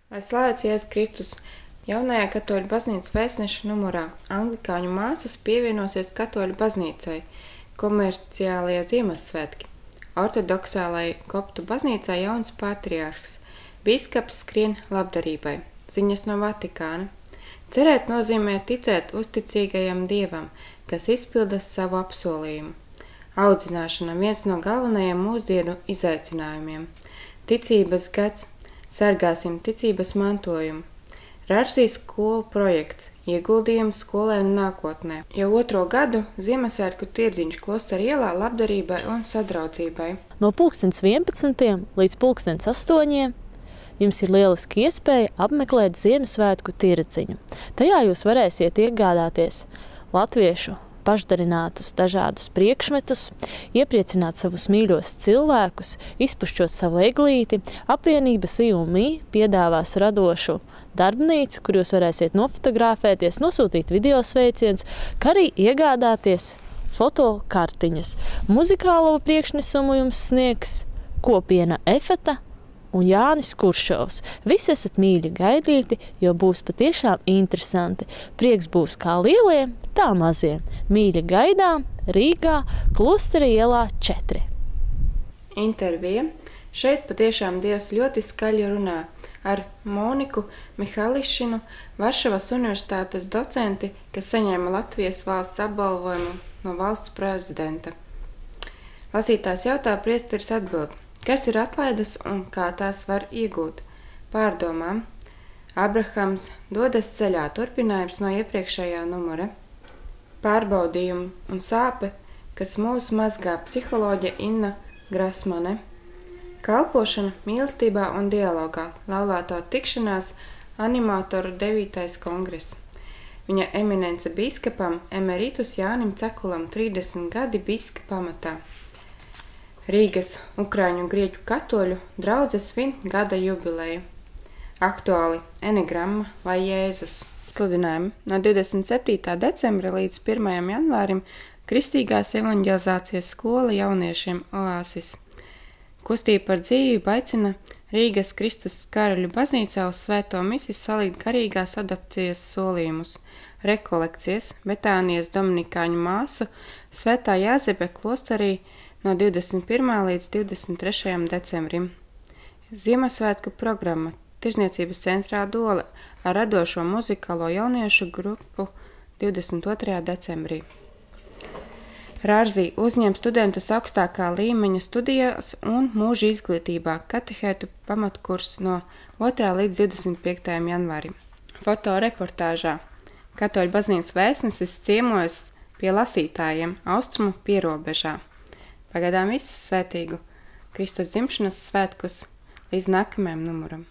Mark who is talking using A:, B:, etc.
A: Lai slavēts Jēzus Kristus, jaunajā katoļu baznīcas vēstneša numurā anglikāņu māsas pievienosies katoļu baznīcai, komerciālajie Ziemassvētki, ortodoksālai koptu baznīcā jauns patriārhs, bīskaps skrien labdarībai, ziņas no Vatikāna. Cerēt nozīmē ticēt uzticīgajam Dievam, kas izpilda savu apsolījumu. Audzināšana viens no galvenajiem mūsdienu izaicinājumiem. Ticības gads. Sargāsim ticības mantojumu. Rārsīs skolu projekts. Ieguldījums skolēnu nākotnē. Jau otro gadu Ziemassvētku tirdziņš Klostera ielā labdarībai un sadraudzībai.
B: No 11. līdz 8. jums ir lieliski iespēja apmeklēt Ziemassvētku tirdziņu. Tajā jūs varēsiet iegādāties latviešu pašdarinātus dažādus priekšmetus, iepriecināt savus mīļos cilvēkus, izpušķot savu eglīti. Apvienība SIUMI piedāvās radošu darbnīcu, kur jūs varēsiet nofotografēties, nosūtīt video sveicienus, kā arī iegādāties fotokartiņas. Muzikālo priekšnesumu jums sniegs kopiena Efeta un Jānis Kuršovs. Visi esat mīļi gaidīti, jo būs patiešām interesanti. Prieks būs kā lielie, tā maziem. Mīļi gaidām Rīgā, Klostera ielā 4.
A: Intervija. Šeit patiešām Dievs ļoti skaļi runā ar Moniku Mihališinu, Varšavas universitātes docenti, kas saņēma Latvijas valsts apbalvojumu no valsts prezidenta. Lasītājs jautā, priesteris atbild. Kas ir atlaides un kā tās var iegūt? Pārdomām. Abrahams dodas ceļā, turpinājums no iepriekšējā numura. Pārbaudījumi un sāpe, kas mūs mazgā, psiholoģe Inna Grasmane. Kalpošana mīlestībā un dialogā, laulāto tikšanās animatoru 9. kongress. Viņa eminence bīskapam emeritus Jānim Cekulam 30 gadi bīskapa amatā. Rīgas Ukraiņu un Grieķu katoļu draudzes svin gada jubileju. Aktuāli enegramma vai Jēzus. Sludinājumi no 27. decembra līdz 1. janvārim Kristīgās evanģelizācijas skola jauniešiem Oāsis. Kustība par dzīvību aicina Rīgas Kristus Karaļu baznīcā uz svēto misiju salikt garīgās adapcijas solījumus, rekolekcijas, Betānijas dominikāņu māsu, Svētā Jāzepe klosterī no 21. līdz 23. decembrim. Ziemassvētku programma Tirzniecības centrā Dole ar radošo muzikālo jauniešu grupu 22. decembrī. Rārzī uzņem studentus augstākā līmeņa studijās un mūža izglītībā, katehētu pamatkurs no 2. līdz 25. janvārim. Fotoreportāžā Katoļu baznīcas vēstnesis ciemojas pie lasītājiem austrumu pierobežā. Pagaidām viss svētīgu Kristus dzimšanas svētkus līdz nākamajam numuram.